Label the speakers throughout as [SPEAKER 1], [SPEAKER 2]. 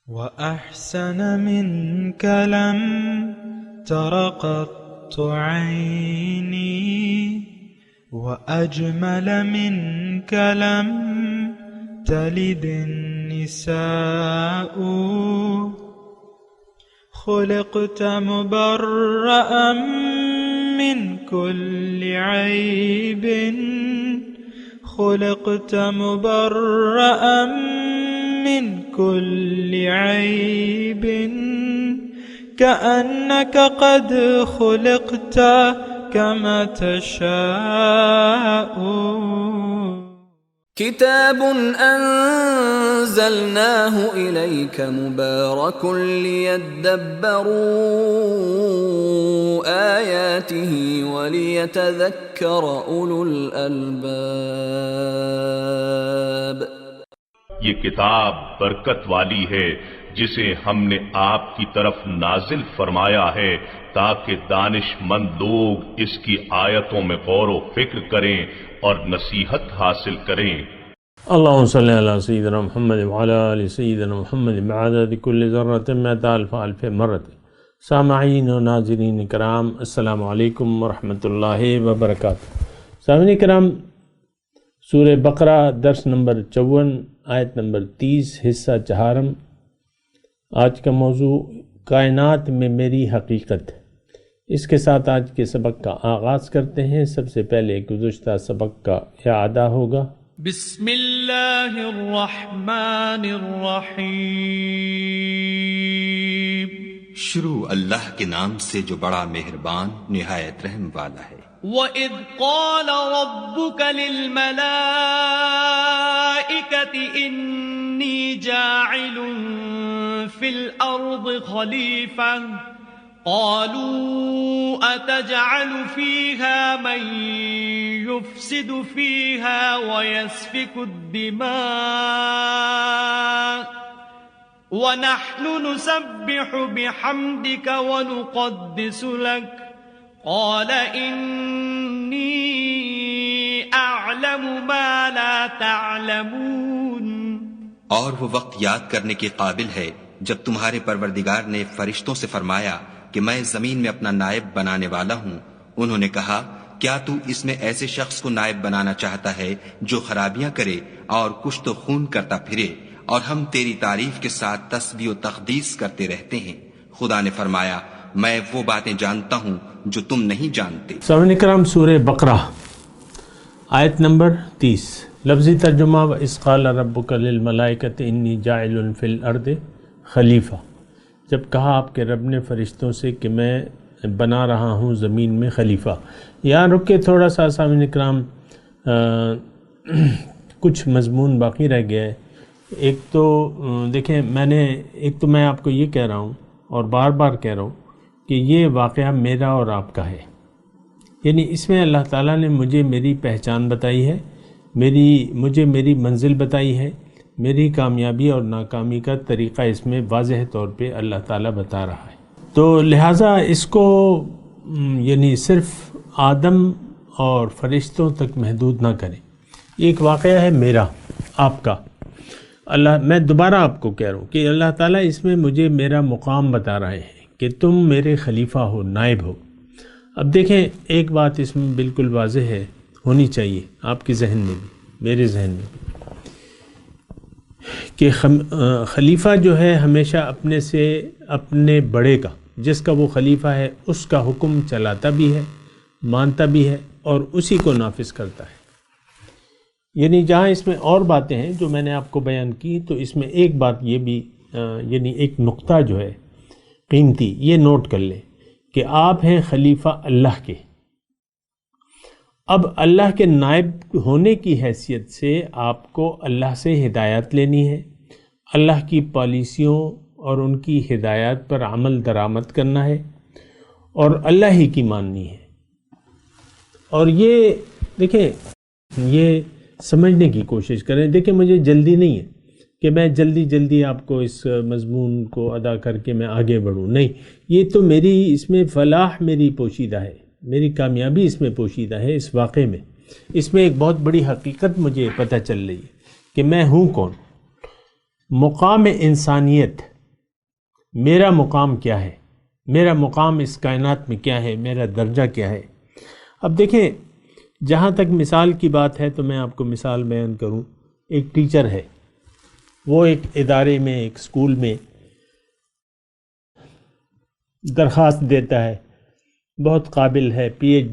[SPEAKER 1] وأحسن منك لم تر قط عيني وأجمل منك لم تلد النساء خلقت مبرأ من كل عيب خلقت مبرأ من كل عيب كأنك قد خلقت كما تشاء
[SPEAKER 2] كتاب أنزلناه إليك مبارك ليدبروا آياته وليتذكر أولو الألباب.
[SPEAKER 3] یہ کتاب برکت والی ہے جسے ہم نے آپ کی طرف نازل فرمایا ہے تاکہ دانش مند لوگ اس کی آیتوں میں غور و فکر کریں اور نصیحت حاصل کریں.
[SPEAKER 4] اللہم صلی علی سیدنا محمد وعلی آل سیدنا محمد بعدد کل ذرۃ مئۃ الف الف مرۃ. سامعین و ناظرین کرام، السلام علیکم ورحمۃ اللہ وبرکاتہ. سامعین کرام، سورہ بقرہ درس نمبر 54 آیت نمبر 30 حصہ چہارم. آج کا موضوع کائنات میں میری حقیقت. اس کے ساتھ آج کے سبق کا آغاز کرتے ہیں. سب سے پہلے گزشتہ سبق کا اعادہ ہوگا.
[SPEAKER 1] بسم اللہ الرحمن الرحیم.
[SPEAKER 5] شروع اللہ کے نام سے جو بڑا مہربان نہایت رحم والا ہے.
[SPEAKER 1] وَإِذْ قَالَ رَبُّكَ لِلْمَلَائِكَةِ إِنِّي جَاعِلٌ فِي الْأَرْضِ خَلِيفَةً قَالُوا أَتَجْعَلُ فِيهَا مَن يُفْسِدُ فِيهَا وَيَسْفِكُ الدِّمَاءَ وَنَحْنُ نُسَبِّحُ بِحَمْدِكَ وَنُقَدِّسُ لَكَ قال انی اعلم ما لا تعلمون.
[SPEAKER 5] اور وہ وقت یاد کرنے کے قابل ہے جب تمہارے پروردگار نے فرشتوں سے فرمایا کہ میں زمین میں اپنا نائب بنانے والا ہوں. انہوں نے کہا کیا تو اس میں ایسے شخص کو نائب بنانا چاہتا ہے جو خرابیاں کرے اور کشت و خون کرتا پھرے، اور ہم تیری تعریف کے ساتھ تسبیح و تقدیس کرتے رہتے ہیں. خدا نے فرمایا میں وہ باتیں جانتا ہوں جو تم نہیں جانتے.
[SPEAKER 4] سامعین کرام، سورہ بقرہ آیت نمبر 30. لفظی ترجمہ: وَإِذْ قَالَ رَبُّكَ لِلْمَلَائِكَةِ إِنِّي جَاعِلٌ فِي الْأَرْضِ خلیفہ. جب کہا آپ کے رب نے فرشتوں سے کہ میں بنا رہا ہوں زمین میں خلیفہ. یہاں رک کے تھوڑا سا سامعین کرام کچھ مضمون باقی رہ گیا ہے. ایک تو دیکھیں، میں آپ کو یہ کہہ رہا ہوں اور بار بار کہہ رہا ہوں کہ یہ واقعہ میرا اور آپ کا ہے. یعنی اس میں اللہ تعالیٰ نے مجھے میری پہچان بتائی ہے، مجھے میری منزل بتائی ہے، میری کامیابی اور ناکامی کا طریقہ اس میں واضح طور پہ اللہ تعالیٰ بتا رہا ہے. تو لہٰذا اس کو یعنی صرف آدم اور فرشتوں تک محدود نہ کریں. ایک واقعہ ہے میرا، آپ کا. میں دوبارہ آپ کو کہہ رہا ہوں کہ اللہ تعالیٰ اس میں مجھے میرا مقام بتا رہے ہیں کہ تم میرے خلیفہ ہو، نائب ہو. اب دیکھیں، ایک بات اس میں بالکل واضح ہے، ہونی چاہیے آپ کے ذہن میں بھی، میرے ذہن میں بھی، کہ خلیفہ جو ہے ہمیشہ اپنے بڑے کا، جس کا وہ خلیفہ ہے، اس کا حکم چلاتا بھی ہے، مانتا بھی ہے اور اسی کو نافذ کرتا ہے. یعنی جہاں اس میں اور باتیں ہیں جو میں نے آپ کو بیان کی، تو اس میں ایک بات یہ بھی یعنی ایک نقطہ جو ہے قیمتی، یہ نوٹ کر لیں کہ آپ ہیں خلیفہ اللہ کے. اب اللہ کے نائب ہونے کی حیثیت سے آپ کو اللہ سے ہدایت لینی ہے، اللہ کی پالیسیوں اور ان کی ہدایات پر عمل درآمد کرنا ہے اور اللہ ہی کی ماننی ہے. اور یہ دیکھیں، یہ سمجھنے کی کوشش کریں. دیکھیں، مجھے جلدی نہیں ہے کہ میں جلدی آپ کو اس مضمون کو ادا کر کے میں آگے بڑھوں. نہیں، یہ تو اس میں فلاح میری پوشیدہ ہے، میری کامیابی اس میں پوشیدہ ہے. اس واقعے میں اس میں ایک بہت بڑی حقیقت مجھے پتہ چل رہی ہے کہ میں ہوں کون. مقام انسانیت میرا مقام کیا ہے، میرا مقام اس کائنات میں کیا ہے، میرا درجہ کیا ہے۔ اب دیکھیں، جہاں تک مثال کی بات ہے تو میں آپ کو مثال بیان کروں۔ ایک ٹیچر ہے، وہ ایک ادارے میں، ایک اسکول میں درخواست دیتا ہے، بہت قابل ہے، پی ایچ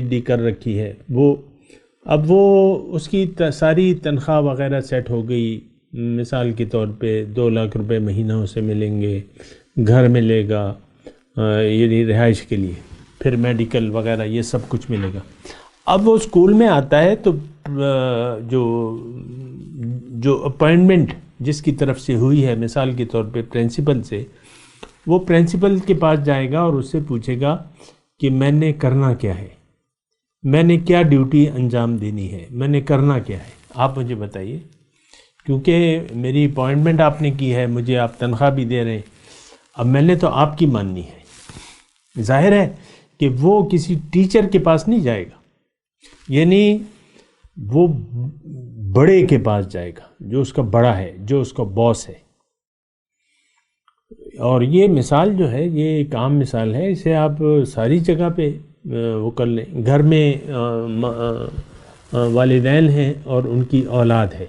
[SPEAKER 4] ڈی کر رکھی ہے وہ، اب وہ اس کی ساری تنخواہ وغیرہ سیٹ ہو گئی، مثال کے طور پہ 2 لاکھ روپے مہینہ اسے ملیں گے، گھر ملے گا یعنی رہائش کے لیے، پھر میڈیکل وغیرہ یہ سب کچھ ملے گا۔ اب وہ اسکول میں آتا ہے تو جو اپائنٹمنٹ جس کی طرف سے ہوئی ہے، مثال کے طور پہ پرنسپل سے، وہ پرنسپل کے پاس جائے گا اور اس سے پوچھے گا کہ میں نے کرنا کیا ہے، میں نے کیا ڈیوٹی انجام دینی ہے، میں نے کرنا کیا ہے، آپ مجھے بتائیے، کیونکہ میری اپوائنٹمنٹ آپ نے کی ہے، مجھے آپ تنخواہ بھی دے رہے ہیں، اب میں نے تو آپ کی ماننی ہے۔ ظاہر ہے کہ وہ کسی ٹیچر کے پاس نہیں جائے گا، یعنی وہ بڑے کے پاس جائے گا، جو اس کا بڑا ہے، جو اس کا باس ہے۔ اور یہ مثال جو ہے، یہ ایک عام مثال ہے، اسے آپ ساری جگہ پہ وہ کر لیں۔ گھر میں والدین ہیں اور ان کی اولاد ہے،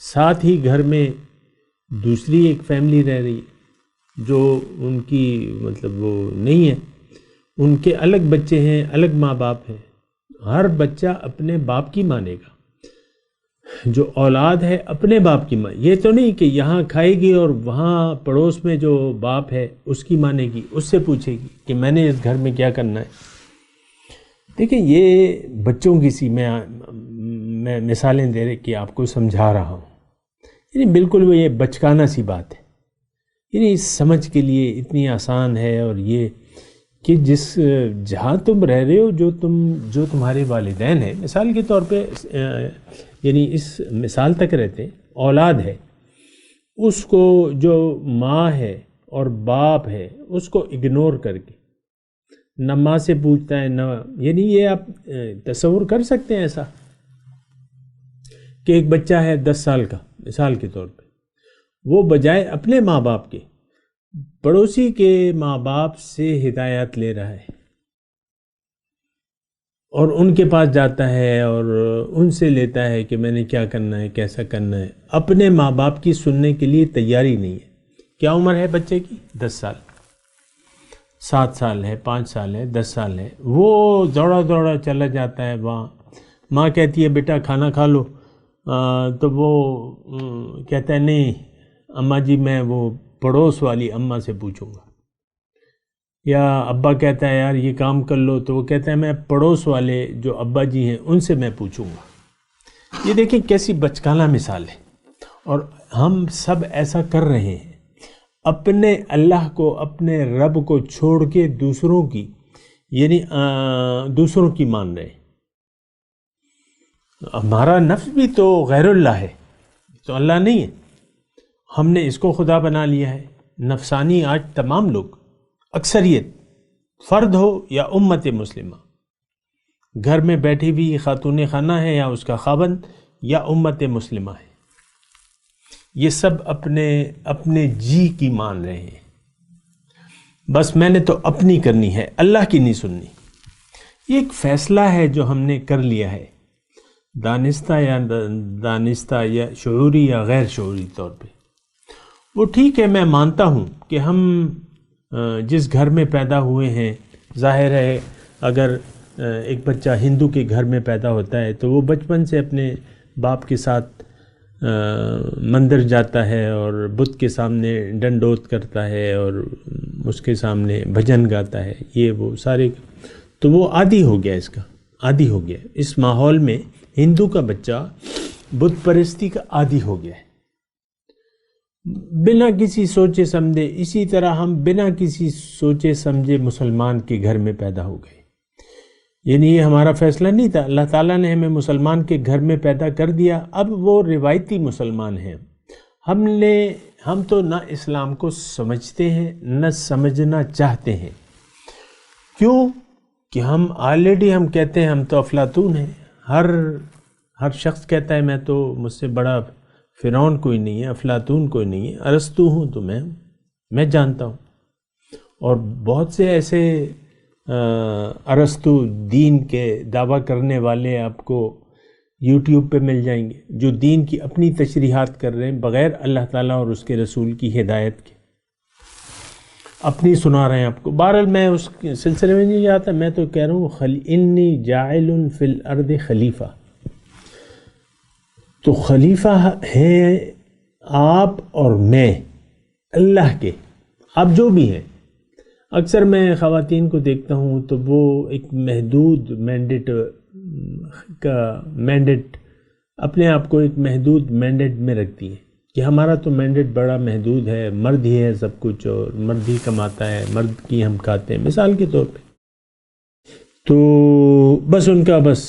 [SPEAKER 4] ساتھ ہی گھر میں دوسری ایک فیملی رہ رہی ہے جو ان کی مطلب وہ نہیں ہے، ان کے الگ بچے ہیں، الگ ماں باپ ہیں، ہر بچہ اپنے باپ کی مانے گا، جو اولاد ہے اپنے باپ کی مانے، یہ تو نہیں کہ یہاں کھائے گی اور وہاں پڑوس میں جو باپ ہے اس کی مانے گی، اس سے پوچھے گی کہ میں نے اس گھر میں کیا کرنا ہے۔ دیکھیں، یہ بچوں کی سی میں مثالیں دے رہے کہ آپ کو سمجھا رہا ہوں، یعنی بالکل وہ یہ بچکانہ سی بات ہے، یعنی سمجھ کے لیے اتنی آسان ہے، اور یہ کہ جہاں تم رہ رہے ہو، جو تمہارے والدین ہیں، مثال کے طور پہ یعنی اس مثال تک رہتے ہیں، اولاد ہے، اس کو جو ماں ہے اور باپ ہے اس کو اگنور کر کے نہ ماں سے پوچھتا ہے، نہ، یعنی یہ آپ تصور کر سکتے ہیں ایسا کہ ایک بچہ ہے 10 سال کا، مثال کے طور پہ، وہ بجائے اپنے ماں باپ کے پڑوسی کے ماں باپ سے ہدایات لے رہا ہے، اور ان کے پاس جاتا ہے اور ان سے لیتا ہے کہ میں نے کیا کرنا ہے، کیسا کرنا ہے، اپنے ماں باپ کی سننے کے لیے تیاری نہیں ہے۔ کیا عمر ہے بچے کی؟ 10 سال، 7 سال ہے، 5 سال ہے، 10 سال ہے، وہ دوڑا چلا جاتا ہے وہاں، ماں کہتی ہے بیٹا کھانا کھا لو، تو وہ کہتا ہے نہیں اماں جی، میں وہ پڑوس والی اماں سے پوچھوں گا، یا ابا کہتا ہے یار یہ کام کر لو، تو وہ کہتا ہے میں پڑوس والے جو ابا جی ہیں ان سے میں پوچھوں گا۔ یہ دیکھیں کیسی بچکانہ مثال ہے، اور ہم سب ایسا کر رہے ہیں، اپنے اللہ کو، اپنے رب کو چھوڑ کے دوسروں کی، یعنی دوسروں کی مان رہے ہیں۔ ہمارا نفس بھی تو غیر اللہ ہے، تو اللہ نہیں ہے، ہم نے اس کو خدا بنا لیا ہے۔ نفسانی آج تمام لوگ، اکثریت، فرد ہو یا امت مسلمہ، گھر میں بیٹھی ہوئی خاتون خانہ ہے یا اس کا خاوند یا امت مسلمہ ہے، یہ سب اپنے جی کی مان رہے ہیں، بس میں نے تو اپنی کرنی ہے، اللہ کی نہیں سننی۔ یہ ایک فیصلہ ہے جو ہم نے کر لیا ہے، دانستہ یا شعوری یا غیر شعوری طور پہ۔ وہ ٹھیک ہے، میں مانتا ہوں کہ ہم جس گھر میں پیدا ہوئے ہیں، ظاہر ہے اگر ایک بچہ ہندو کے گھر میں پیدا ہوتا ہے تو وہ بچپن سے اپنے باپ کے ساتھ مندر جاتا ہے اور بت کے سامنے ڈنڈوت کرتا ہے اور اس کے سامنے بھجن گاتا ہے، یہ وہ سارے، تو وہ عادی ہو گیا، اس کا عادی ہو گیا، اس ماحول میں ہندو کا بچہ بت پرستی کا عادی ہو گیا ہے، بنا کسی سوچے سمجھے۔ اسی طرح ہم بنا کسی سوچے سمجھے مسلمان کے گھر میں پیدا ہو گئے، یعنی یہ ہمارا فیصلہ نہیں تھا، اللہ تعالیٰ نے ہمیں مسلمان کے گھر میں پیدا کر دیا، اب وہ روایتی مسلمان ہیں۔ ہم تو نہ اسلام کو سمجھتے ہیں نہ سمجھنا چاہتے ہیں، کیوں کہ ہم آلریڈی ہم کہتے ہیں ہم تو افلاطون ہیں، ہر شخص کہتا ہے میں تو، مجھ سے بڑا فرعون کوئی نہیں ہے، افلاطون کوئی نہیں ہے، ارسطو ہوں تو میں ہوں، میں جانتا ہوں، اور بہت سے ایسے ارسطو دین کے دعویٰ کرنے والے آپ کو یوٹیوب پہ مل جائیں گے، جو دین کی اپنی تشریحات کر رہے ہیں بغیر اللہ تعالیٰ اور اس کے رسول کی ہدایت کے، اپنی سنا رہے ہیں آپ کو۔ بہرحال میں اس سلسلے میں نہیں جاتا، میں تو کہہ رہا ہوں انی جاعل فی الارض خلیفہ، تو خلیفہ ہیں آپ اور میں اللہ کے، آپ جو بھی ہیں۔ اکثر میں خواتین کو دیکھتا ہوں تو وہ ایک محدود مینڈیٹ اپنے آپ کو ایک محدود مینڈیٹ میں رکھتی ہیں کہ ہمارا تو مینڈیٹ بڑا محدود ہے، مرد ہی ہے سب کچھ اور مرد ہی کماتا ہے، مرد کی ہم کھاتے ہیں، مثال کے طور پہ۔ تو بس ان کا بس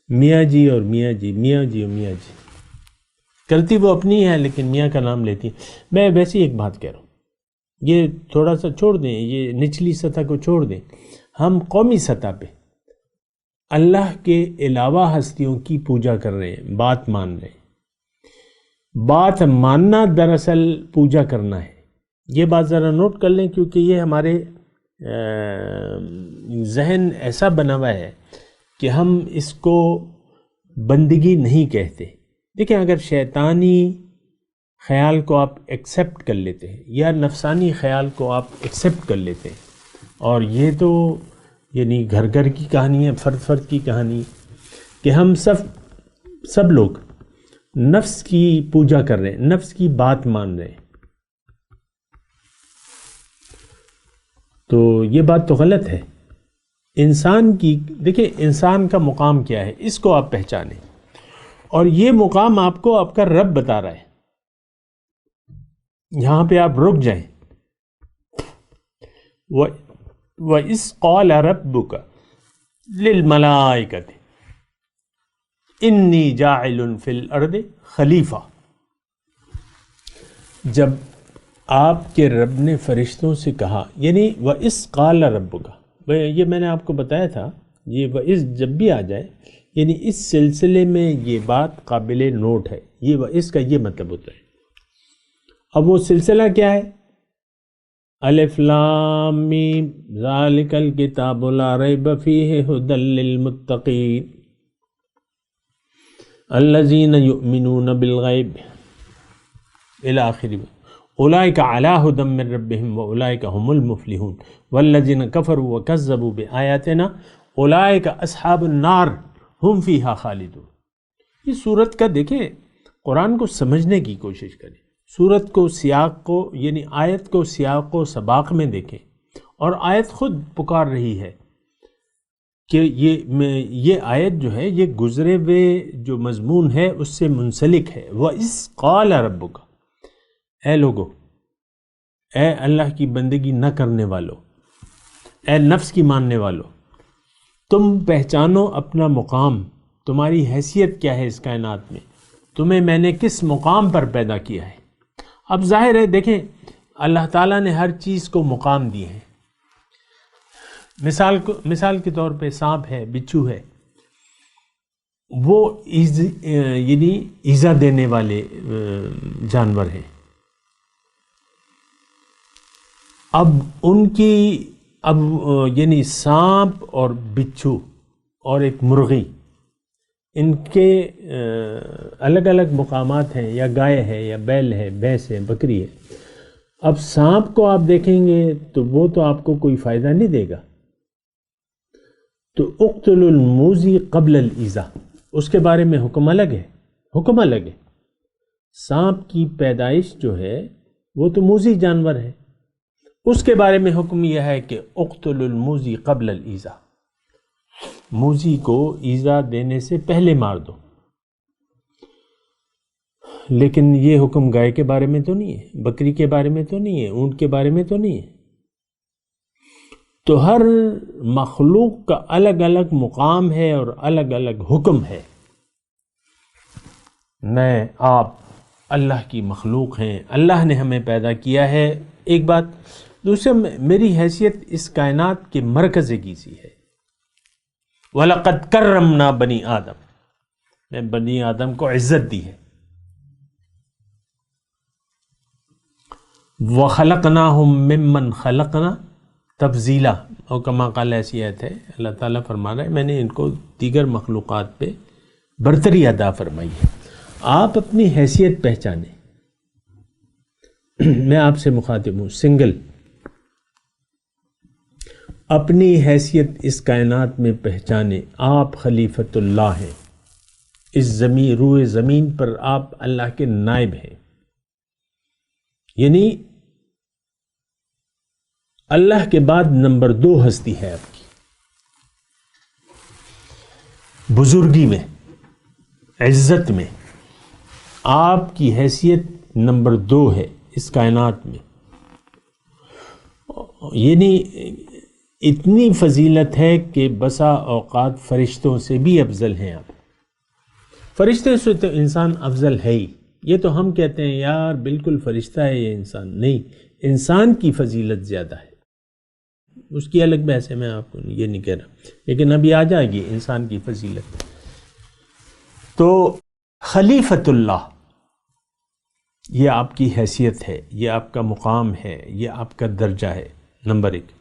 [SPEAKER 4] میاں جی اور میاں جی، میاں جی اور میاں جی، کرتی وہ اپنی ہے لیکن میاں کا نام لیتی ہیں۔ میں ویسے ایک بات کہہ رہا ہوں، یہ تھوڑا سا چھوڑ دیں، یہ نچلی سطح کو چھوڑ دیں، ہم قومی سطح پہ اللہ کے علاوہ ہستیوں کی پوجا کر رہے ہیں، بات مان رہے ہیں۔ بات ماننا دراصل پوجا کرنا ہے، یہ بات ذرا نوٹ کر لیں، کیونکہ یہ ہمارے ذہن ایسا بنا ہوا ہے کہ ہم اس کو بندگی نہیں کہتے۔ دیکھیں، اگر شیطانی خیال کو آپ ایکسیپٹ کر لیتے ہیں یا نفسانی خیال کو آپ ایکسیپٹ کر لیتے ہیں، اور یہ تو یعنی گھر گھر کی کہانی ہے، فرد فرد کی کہانی، کہ ہم سب لوگ نفس کی پوجا کر رہے ہیں، نفس کی بات مان رہے ہیں، تو یہ بات تو غلط ہے۔ انسان کی، دیکھیں انسان کا مقام کیا ہے، اس کو آپ پہچانیں، اور یہ مقام آپ کو آپ کا رب بتا رہا ہے۔ یہاں پہ آپ رک جائیں۔ وَإِذْ قَالَ رَبُّكَ لِلْمَلَائِكَةِ إِنِّي جَاعِلٌ فِي الْأَرْضِ خلیفہ، جب آپ کے رب نے فرشتوں سے کہا، یعنی وَإِذْ قَالَ رَبُّكَ، یہ میں نے آپ کو بتایا تھا، یہ وَإِذْ جب بھی آ جائے یعنی اس سلسلے میں یہ بات قابل نوٹ ہے، یہ وَإِذْ کا یہ مطلب ہوتا ہے۔ اب وہ سلسلہ کیا ہے؟ الف لام میم ذالک الکتاب لا ریب فیہ ھدی للمتقین الذین یؤمنون بالغیب الی آخر، اولئک علی ھدی من ربہم واولئک ھم المفلحون والذین کفروا وکذبوا بآیاتنا اولئک اصحاب النار ھم فیہا خالدون۔ یہ سورت کا دیکھیں، قرآن کو سمجھنے کی کوشش کریں، سورت کو، سیاق کو، یعنی آیت کو سیاق و سباق میں دیکھیں، اور آیت خود پکار رہی ہے کہ یہ آیت جو ہے یہ گزرے ہوئے جو مضمون ہے اس سے منسلک ہے۔ وَإِذْ قَالَ رَبُّكَ، اے لوگو، اے اللہ کی بندگی نہ کرنے والو، اے نفس کی ماننے والو، تم پہچانو اپنا مقام، تمہاری حیثیت کیا ہے اس کائنات میں، تمہیں میں نے کس مقام پر پیدا کیا ہے۔ اب ظاہر ہے، دیکھیں اللہ تعالیٰ نے ہر چیز کو مقام دیے ہیں۔ مثال کے طور پہ سانپ ہے، بچھو ہے، وہ یعنی ایذا دینے والے جانور ہیں۔ اب ان کی یعنی سانپ اور بچھو اور ایک مرغی، ان کے الگ الگ مقامات ہیں، یا گائے ہے یا بیل ہے، بھینس ہے، بکری ہے۔ اب سانپ کو آپ دیکھیں گے تو وہ تو آپ کو کوئی فائدہ نہیں دے گا، تو اقتل الموذی قبل الایذا، اس کے بارے میں حکم الگ ہے، حکم الگ ہے۔ سانپ کی پیدائش جو ہے وہ تو موذی جانور ہے، اس کے بارے میں حکم یہ ہے کہ اقتل الموذی قبل الایذا، موذی کو ایذا دینے سے پہلے مار دو۔ لیکن یہ حکم گائے کے بارے میں تو نہیں ہے، بکری کے بارے میں تو نہیں ہے، اونٹ کے بارے میں تو نہیں ہے۔ تو ہر مخلوق کا الگ الگ مقام ہے اور الگ الگ حکم ہے۔ میں، آپ اللہ کی مخلوق ہیں، اللہ نے ہمیں پیدا کیا ہے، ایک بات۔ دوسرے، میری حیثیت اس کائنات کے مرکز کی سی ہے۔ وَلَقَدْ كَرَّمْنَا بَنِي آدم، میں بنی آدم کو عزت دی ہے۔ وَخَلَقْنَاهُمْ مِمَّنْ خَلَقْنَا تفضیلا، اور کما قال ایسی آیت ہے اللہ تعالیٰ فرما رہا ہے میں نے ان کو دیگر مخلوقات پہ برتری عطا فرمائی ہے۔ آپ اپنی حیثیت پہچانیں، میں آپ سے مخاطب ہوں، سنگل، اپنی حیثیت اس کائنات میں پہچانیں۔ آپ خلیفۃ اللہ ہیں، اس روئے زمین پر آپ اللہ کے نائب ہیں، یعنی اللہ کے بعد نمبر 2 ہستی ہے آپ کی، بزرگی میں، عزت میں آپ کی حیثیت نمبر 2 ہے اس کائنات میں، یعنی اتنی فضیلت ہے کہ بسا اوقات فرشتوں سے بھی افضل ہیں آپ۔ فرشتے سے تو انسان افضل ہے ہی، یہ تو ہم کہتے ہیں یار بالکل فرشتہ ہے یہ انسان، نہیں، انسان کی فضیلت زیادہ ہے، اس کی الگ بحث ہے، میں آپ کو یہ نہیں کہہ رہا، لیکن ابھی آ جائے گی انسان کی فضیلت۔ تو خلیفۃ اللہ یہ آپ کی حیثیت ہے، یہ آپ کا مقام ہے، یہ آپ کا درجہ ہے، نمبر 1۔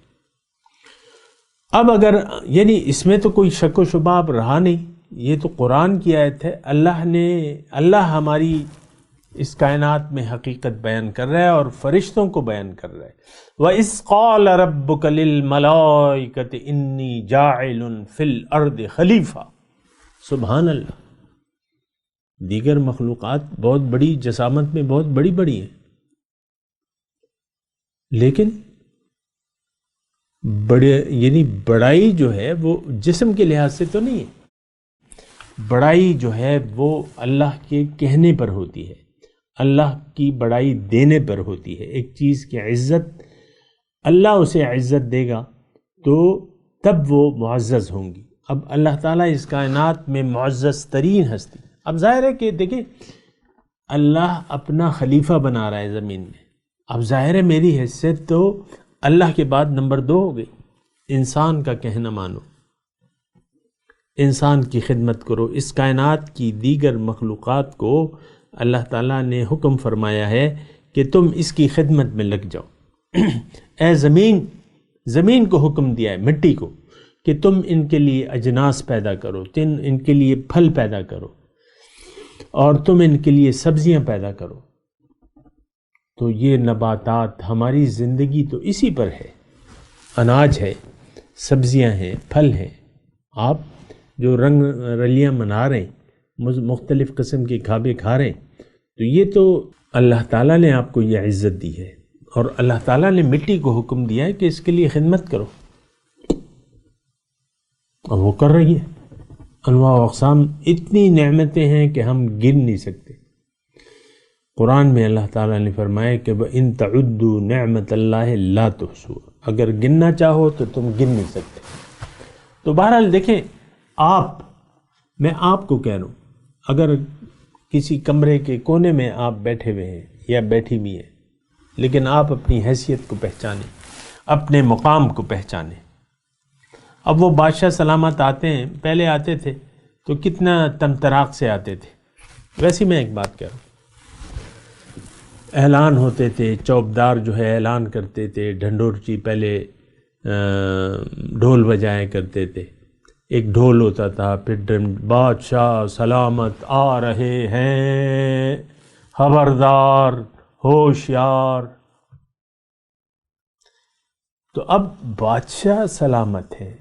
[SPEAKER 4] اب اگر یعنی اس میں تو کوئی شک و شبہ اب رہا نہیں، یہ تو قرآن کی آیت ہے، اللہ ہماری اس کائنات میں حقیقت بیان کر رہا ہے اور فرشتوں کو بیان کر رہا ہے۔ وَإِذْ قَالَ رَبُّكَ لِلْمَلَائِكَةِ إِنِّي جَاعِلٌ فِي الْأَرْضِ خَلِيفَةً، سبحان اللہ۔ دیگر مخلوقات بہت بڑی جسامت میں بہت بڑی بڑی ہیں، لیکن یعنی بڑائی جو ہے وہ جسم کے لحاظ سے تو نہیں ہے، بڑائی جو ہے وہ اللہ کے کہنے پر ہوتی ہے، اللہ کی بڑائی دینے پر ہوتی ہے۔ ایک چیز کی عزت، اللہ اسے عزت دے گا تو تب وہ معزز ہوں گی۔ اب اللہ تعالیٰ اس کائنات میں معزز ترین ہستی، اب ظاہر ہے کہ دیکھیں اللہ اپنا خلیفہ بنا رہا ہے زمین میں، اب ظاہر ہے میری حیثیت تو اللہ کے بعد نمبر 2 ہو گئی، انسان کا کہنا مانو، انسان کی خدمت کرو۔ اس کائنات کی دیگر مخلوقات کو اللہ تعالیٰ نے حکم فرمایا ہے کہ تم اس کی خدمت میں لگ جاؤ۔ اے زمین کو حکم دیا ہے، مٹی کو، کہ تم ان کے لیے اجناس پیدا کرو، ان کے لیے پھل پیدا کرو، اور تم ان کے لیے سبزیاں پیدا کرو۔ تو یہ نباتات، ہماری زندگی تو اسی پر ہے، اناج ہے، سبزیاں ہیں، پھل ہیں۔ آپ جو رنگ رلیاں منا رہے ہیں، مختلف قسم کے کھابے کھا رہے ہیں، تو یہ تو اللہ تعالیٰ نے آپ کو یہ عزت دی ہے، اور اللہ تعالیٰ نے مٹی کو حکم دیا ہے کہ اس کے لیے خدمت کرو، اور وہ کر رہی ہے۔ انواع و اقسام، اتنی نعمتیں ہیں کہ ہم گن نہیں سکتے۔ قرآن میں اللہ تعالیٰ نے فرمایا کہ وَإِن تَعُدُّوا نِعْمَةَ اللَّهِ لَا تُحْصُوهَا، اگر گننا چاہو تو تم گن نہیں سکتے۔ تو بہرحال دیکھیں، میں آپ کو کہہ رہا ہوں، اگر کسی کمرے کے کونے میں آپ بیٹھے ہوئے ہیں یا بیٹھی بھی ہیں، لیکن آپ اپنی حیثیت کو پہچانیں، اپنے مقام کو پہچانیں۔ اب وہ بادشاہ سلامت آتے ہیں، پہلے آتے تھے تو کتنا تمطراق سے آتے تھے، ویسے میں ایک بات کہہ رہا ہوں، اعلان ہوتے تھے، چوبدار جو ہے اعلان کرتے تھے، ڈھنڈورچی پہلے ڈھول بجایا کرتے تھے، ایک ڈھول ہوتا تھا، پھر بادشاہ سلامت آ رہے ہیں، خبردار، ہوشیار۔ تو اب بادشاہ سلامت ہے،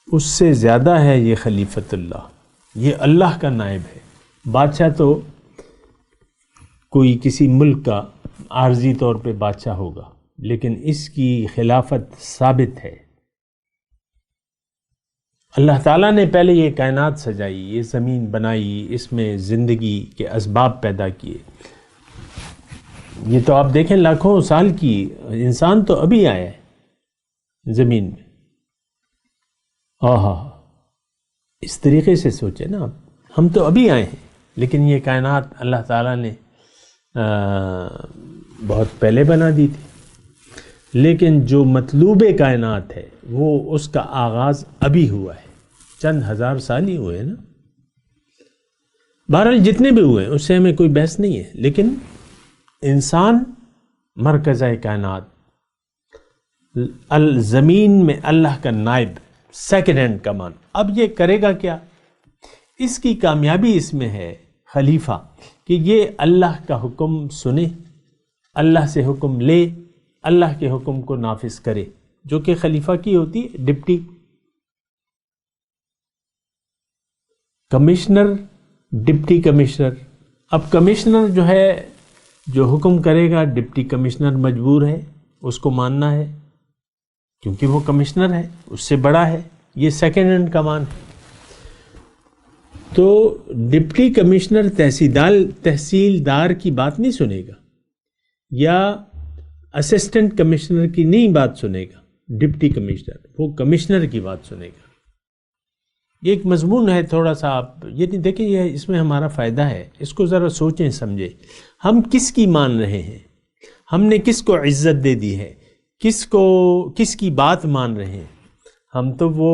[SPEAKER 4] اس سے زیادہ ہے یہ خلیفۃ اللہ، یہ اللہ کا نائب ہے۔ بادشاہ تو کوئی کسی ملک کا عارضی طور پہ بادشاہ ہوگا، لیکن اس کی خلافت ثابت ہے۔ اللہ تعالیٰ نے پہلے یہ کائنات سجائی، یہ زمین بنائی، اس میں زندگی کے اسباب پیدا کیے۔ یہ تو آپ دیکھیں لاکھوں سال کی، انسان تو ابھی آیا ہے زمین میں۔ اس طریقے سے سوچیں نا آپ، ہم تو ابھی آئے ہیں، لیکن یہ کائنات اللہ تعالیٰ نے بہت پہلے بنا دی تھی۔ لیکن جو مطلوب کائنات ہے وہ اس کا آغاز ابھی ہوا ہے، چند ہزار سال ہی ہوئے نا۔ بہرحال جتنے بھی ہوئے اس سے ہمیں کوئی بحث نہیں ہے، لیکن انسان مرکز کائنات، زمین میں اللہ کا نائب، سیکنڈ ہینڈ کمان. اب یہ کرے گا کیا؟ اس کی کامیابی اس میں ہے خلیفہ، کہ یہ اللہ کا حکم سنے، اللہ سے حکم لے، اللہ کے حکم کو نافذ کرے، جو کہ خلیفہ کی ہوتی ہے ڈپٹی کمشنر، ڈپٹی کمشنر. اب کمشنر جو ہے جو حکم کرے گا، ڈپٹی کمشنر مجبور ہے اس کو ماننا ہے، کیونکہ وہ کمشنر ہے، اس سے بڑا ہے، یہ سیکنڈ ہینڈ کمان ہے. تو ڈپٹی کمشنر تحصیلدار کی بات نہیں سنے گا، یا اسسٹنٹ کمشنر کی نہیں بات سنے گا. ڈپٹی کمشنر وہ کمشنر کی بات سنے گا. یہ ایک مضمون ہے تھوڑا سا، آپ یہ نہیں دیکھیں، یہ اس میں ہمارا فائدہ ہے، اس کو ذرا سوچیں سمجھیں. ہم کس کی مان رہے ہیں؟ ہم نے کس کو عزت دے دی ہے؟ کس کی بات مان رہے ہیں؟ ہم تو وہ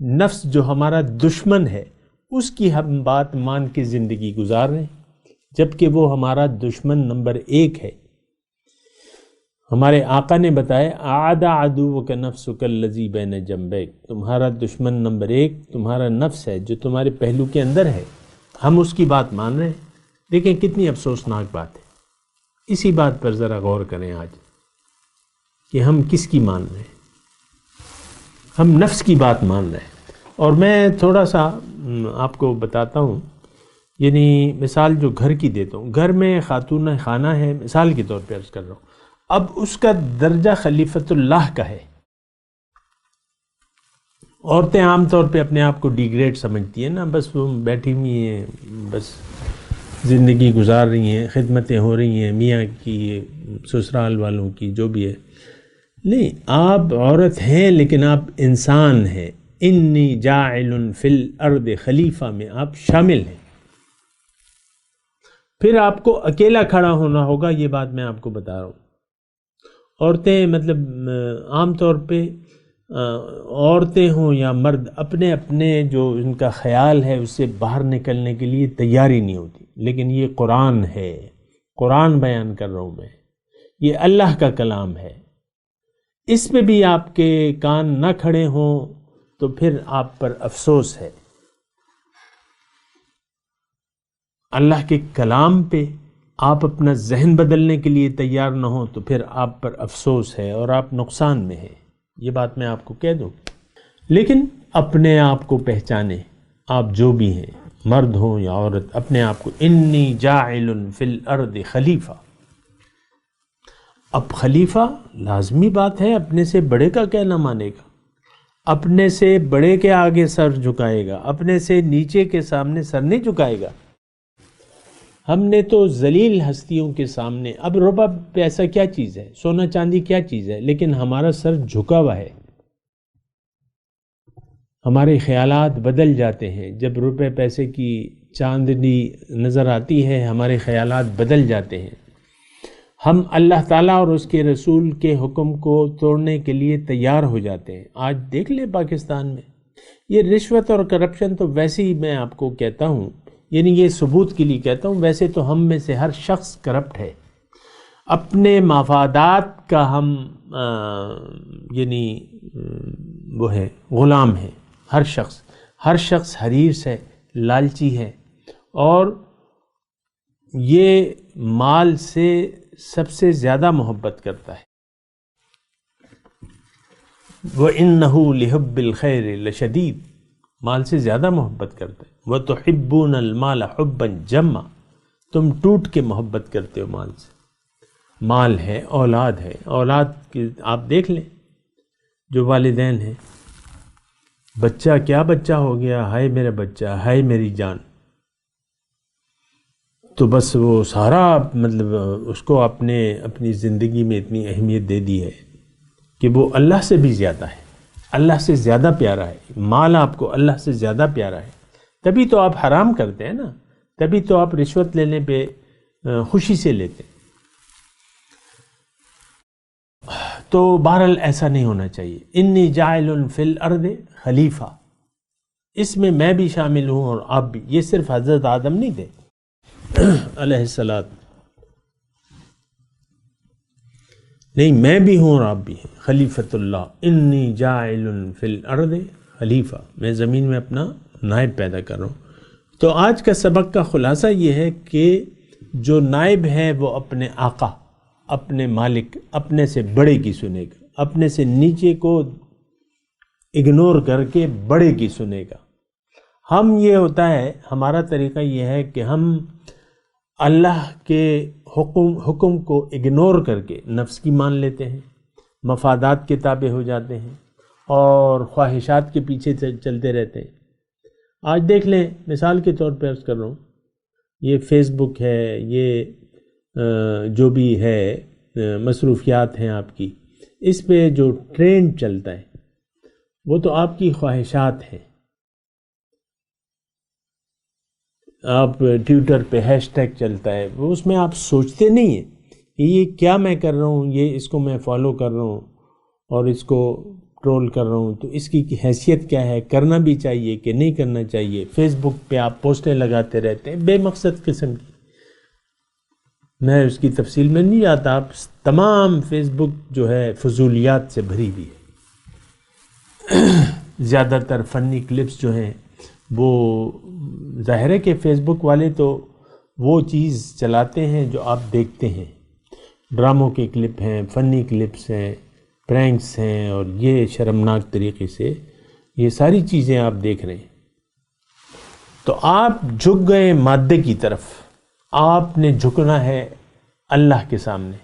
[SPEAKER 4] نفس جو ہمارا دشمن ہے اس کی ہم بات مان کے زندگی گزار رہے ہیں، جبکہ وہ ہمارا دشمن نمبر 1 ہے. ہمارے آقا نے بتایا اعد عدوک نفسک الذی بین جنبیک، تمہارا دشمن نمبر 1 تمہارا نفس ہے جو تمہارے پہلو کے اندر ہے. ہم اس کی بات مان رہے ہیں. دیکھیں کتنی افسوسناک بات ہے. اسی بات پر ذرا غور کریں آج کہ ہم کس کی مان رہے ہیں. ہم نفس کی بات مان رہے ہیں. اور میں تھوڑا سا آپ کو بتاتا ہوں، یعنی مثال جو گھر کی دیتا ہوں. گھر میں خاتون خانہ ہے، مثال کے طور پہ عرض کر رہا ہوں. اب اس کا درجہ خلیفۃ اللہ کا ہے. عورتیں عام طور پہ اپنے آپ کو ڈیگریڈ سمجھتی ہیں نا، بس وہ بیٹھی ہوئی ہیں، بس زندگی گزار رہی ہیں، خدمتیں ہو رہی ہیں میاں کی، سسرال والوں کی، جو بھی ہے. نہیں، آپ عورت ہیں لیکن آپ انسان ہیں. انی جاعل فی الارض خلیفہ میں آپ شامل ہیں. پھر آپ کو اکیلا کھڑا ہونا ہوگا، یہ بات میں آپ کو بتا رہا ہوں. عورتیں مطلب عام طور پہ عورتیں ہوں یا مرد، اپنے اپنے جو ان کا خیال ہے اس سے باہر نکلنے کے لیے تیاری نہیں ہوتی. لیکن یہ قرآن ہے، قرآن بیان کر رہا ہوں میں، یہ اللہ کا کلام ہے. اس پہ بھی آپ کے کان نہ کھڑے ہوں تو پھر آپ پر افسوس ہے. اللہ کے کلام پہ آپ اپنا ذہن بدلنے کے لیے تیار نہ ہوں تو پھر آپ پر افسوس ہے اور آپ نقصان میں ہیں. یہ بات میں آپ کو کہہ دوں. لیکن اپنے آپ کو پہچانیں، آپ جو بھی ہیں، مرد ہوں یا عورت، اپنے آپ کو انی جاعل فی الارض خلیفہ. اب خلیفہ لازمی بات ہے اپنے سے بڑے کا کہنا مانے گا، اپنے سے بڑے کے آگے سر جھکائے گا، اپنے سے نیچے کے سامنے سر نہیں جھکائے گا. ہم نے تو ذلیل ہستیوں کے سامنے، اب روپے پیسہ کیا چیز ہے، سونا چاندی کیا چیز ہے، لیکن ہمارا سر جھکا ہوا ہے. ہمارے خیالات بدل جاتے ہیں جب روپے پیسے کی چاندنی نظر آتی ہے، ہمارے خیالات بدل جاتے ہیں. ہم اللہ تعالیٰ اور اس کے رسول کے حکم کو توڑنے کے لیے تیار ہو جاتے ہیں. آج دیکھ لیں پاکستان میں یہ رشوت اور کرپشن تو ویسے ہی میں آپ کو کہتا ہوں، یعنی یہ ثبوت کے لیے کہتا ہوں، ویسے تو ہم میں سے ہر شخص کرپٹ ہے. اپنے مفادات کا ہم یعنی وہ ہے غلام ہے. ہر شخص حریص ہے، لالچی ہے، اور یہ مال سے سب سے زیادہ محبت کرتا ہے. وَإِنَّهُ لِحُبِّ الْخَيْرِ لَشَدِيدٌ، مال سے زیادہ محبت کرتا ہے. وَتُحِبُّونَ الْمَالَ حُبًّا جَمًّا، تم ٹوٹ کے محبت کرتے ہو مال سے. مال ہے، اولاد ہے، اولاد کی آپ دیکھ لیں جو والدین ہیں، بچہ کیا بچہ ہو گیا، ہائے میرا بچہ، ہائے میری جان، تو بس وہ سارا مطلب اس کو اپنی زندگی میں اتنی اہمیت دے دی ہے کہ وہ اللہ سے بھی زیادہ ہے، اللہ سے زیادہ پیارا ہے. مال آپ کو اللہ سے زیادہ پیارا ہے. تبھی تو آپ حرام کرتے ہیں نا، تبھی تو آپ رشوت لینے پہ خوشی سے لیتے ہیں. تو بہرحال ایسا نہیں ہونا چاہیے. انی جاعل فی الارض خلیفہ، اس میں بھی شامل ہوں اور آپ بھی. یہ صرف حضرت آدم نہیں تھے علیہ السلام، نہیں میں بھی ہوں اور آپ بھی ہیں. خلیفۃ اللہ، انی جاعل فی الارض خلیفہ، میں زمین میں اپنا نائب پیدا کر رہا ہوں. تو آج کا سبق کا خلاصہ یہ ہے کہ جو نائب ہے وہ اپنے آقا، اپنے مالک، اپنے سے بڑے کی سنے گا، اپنے سے نیچے کو اگنور کر کے بڑے کی سنے گا. ہم یہ ہوتا ہے، ہمارا طریقہ یہ ہے کہ ہم اللہ کے حکم کو اگنور کر کے نفس کی مان لیتے ہیں، مفادات کے تابع ہو جاتے ہیں اور خواہشات کے پیچھے چلتے رہتے ہیں. آج دیکھ لیں، مثال کے طور پہ عرض کر رہا ہوں، یہ فیس بک ہے، یہ جو بھی ہے مصروفیات ہیں آپ کی، اس پہ جو ٹرینڈ چلتا ہے وہ تو آپ کی خواہشات ہیں. آپ ٹویٹر پہ ہیش ٹیگ چلتا ہے، وہ اس میں آپ سوچتے نہیں ہیں کہ یہ کیا میں کر رہا ہوں، یہ اس کو میں فالو کر رہا ہوں اور اس کو ٹرول کر رہا ہوں، تو اس کی حیثیت کیا ہے، کرنا بھی چاہیے کہ نہیں کرنا چاہیے. فیس بک پہ آپ پوسٹیں لگاتے رہتے ہیں بے مقصد قسم کی. میں اس کی تفصیل میں نہیں جاتا، آپ تمام فیس بک جو ہے فضولیات سے بھری ہوئی ہے. زیادہ تر فنی کلپس جو ہیں وہ ظاہر ہے کہ فیس بک والے تو وہ چیز چلاتے ہیں جو آپ دیکھتے ہیں. ڈراموں کے کلپ ہیں، فنی کلپس ہیں، پرینکس ہیں، اور یہ شرمناک طریقے سے یہ ساری چیزیں آپ دیکھ رہے ہیں. تو آپ جھک گئے مادے کی طرف. آپ نے جھکنا ہے اللہ کے سامنے.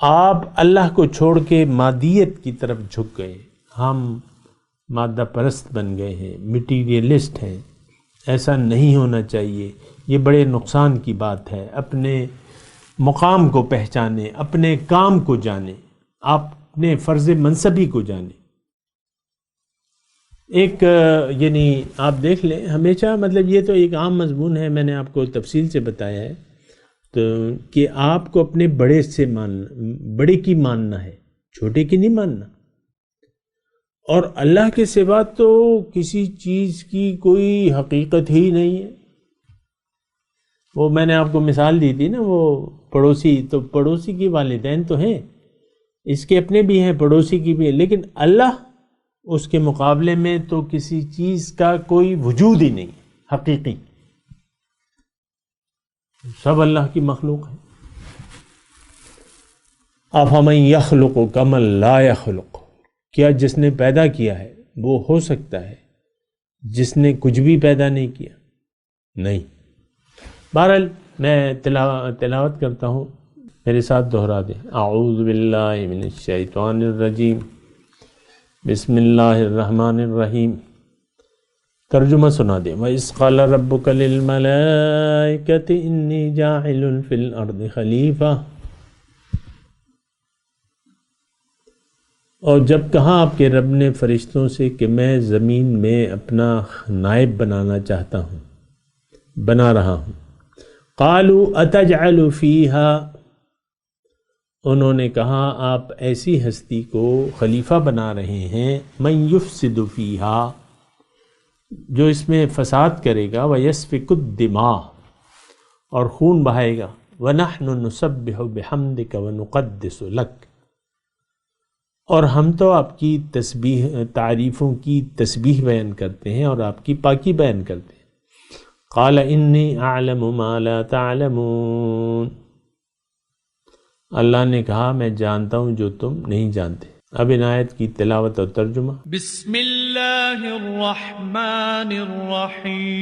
[SPEAKER 4] آپ اللہ کو چھوڑ کے مادیت کی طرف جھک گئے. ہم مادہ پرست بن گئے ہیں، مٹیریلسٹ ہیں. ایسا نہیں ہونا چاہیے، یہ بڑے نقصان کی بات ہے. اپنے مقام کو پہچانیں، اپنے کام کو جانیں، اپنے فرض منصبی کو جانیں. ایک یعنی آپ دیکھ لیں ہمیشہ، مطلب یہ تو ایک عام مضمون ہے، میں نے آپ کو تفصیل سے بتایا ہے، تو کہ آپ کو اپنے بڑے سے ماننا، بڑے کی ماننا ہے، چھوٹے کی نہیں ماننا. اور اللہ کے سوا تو کسی چیز کی کوئی حقیقت ہی نہیں ہے. وہ میں نے آپ کو مثال دی تھی نا، وہ پڑوسی، تو پڑوسی کی والدین تو ہیں، اس کے اپنے بھی ہیں، پڑوسی کی بھی ہیں، لیکن اللہ اس کے مقابلے میں تو کسی چیز کا کوئی وجود ہی نہیں حقیقی. سب اللہ کی مخلوق ہے. افمن یخلق کمن لا یخلق، کیا جس نے پیدا کیا ہے وہ ہو سکتا ہے جس نے کچھ بھی پیدا نہیں کیا؟ نہیں. بہرحال میں تلاوت کرتا ہوں، میرے ساتھ دہرا دیں. اعوذ باللہ من الشیطان الرجیم، بسم اللہ الرحمن الرحیم. ترجمہ سنا دیں. وَإِذْ قَالَ رَبُّكَ لِلْمَلَائِكَةِ إِنِّي جَاعِلٌ فِي الْأَرْضِ خَلِيفَةً. اور جب کہا آپ کے رب نے فرشتوں سے کہ میں زمین میں اپنا نائب بنانا چاہتا ہوں، بنا رہا ہوں. قَالُوا أَتَجْعَلُ فِيهَا، انہوں نے کہا آپ ایسی ہستی کو خلیفہ بنا رہے ہیں، مَن يُفْسِدُ فِيهَا، جو اس میں فساد کرے گا، وَيَسْفِكُ الدِّمَاءَ، اور خون بہائے گا، وَنَحْنُ نُسَبِّحُ بِحَمْدِكَ وَنُقَدِّسُ لَكَ، اور ہم تو آپ کی تسبیح، تعریفوں کی تسبیح بیان کرتے ہیں اور آپ کی پاکی بیان کرتے ہیں. قال انی اعلم ما لا تعلمون، اللہ نے کہا میں جانتا ہوں جو تم نہیں جانتے. اب ان آیت کی تلاوت اور ترجمہ.
[SPEAKER 1] بسم اللہ الرحمن الرحیم.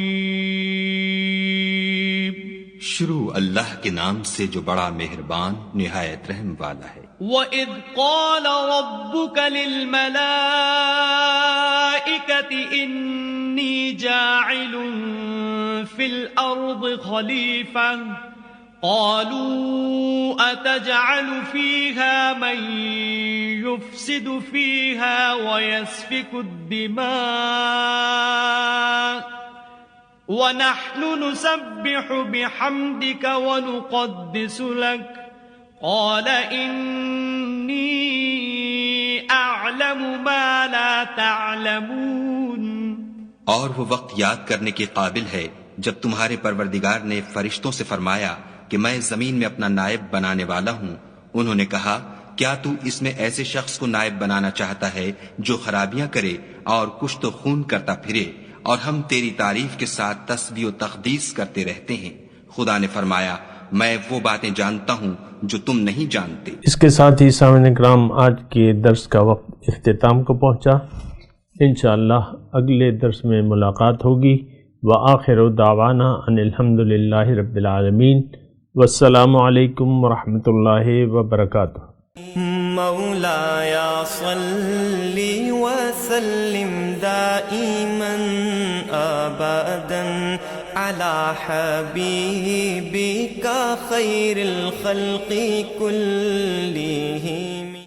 [SPEAKER 5] شروع اللہ کے نام سے جو بڑا مہربان نہایت رحم والا ہے.
[SPEAKER 1] وَإِذْ قَالَ رَبُّكَ لِلْمَلَائِكَةِ إِنِّي جَاعِلٌ فِي الْأَرْضِ خَلِيفَةً قَالُوا أَتَجْعَلُ فِيهَا مَن يُفْسِدُ فِيهَا وَيَسْفِكُ الدِّمَاءَ وَنَحْنُ نُسَبِّحُ بِحَمْدِكَ وَنُقَدِّسُ لَكَ قال إني أعلم ما لا تعلمون.
[SPEAKER 5] اور وہ وقت یاد کرنے کے قابل ہے جب تمہارے پروردگار نے فرشتوں سے فرمایا کہ میں زمین میں اپنا نائب بنانے والا ہوں. انہوں نے کہا کیا تو اس میں ایسے شخص کو نائب بنانا چاہتا ہے جو خرابیاں کرے اور کشت و خون کرتا پھرے اور ہم تیری تعریف کے ساتھ تسبیح و تقدیس کرتے رہتے ہیں. خدا نے فرمایا میں وہ باتیں جانتا ہوں جو تم نہیں جانتے.
[SPEAKER 4] اس کے ساتھ ہی سامعین کرام آج کے درس کا وقت اختتام کو پہنچا. انشاءاللہ اگلے درس میں ملاقات ہوگی. وآخر دعوانا ان الحمد للہ رب العالمین. والسلام علیکم ورحمۃ اللہ وبرکاتہ.
[SPEAKER 6] مولایا صلی وسلم دائما ابدا علی حبیبک خیر الخلق کلہم.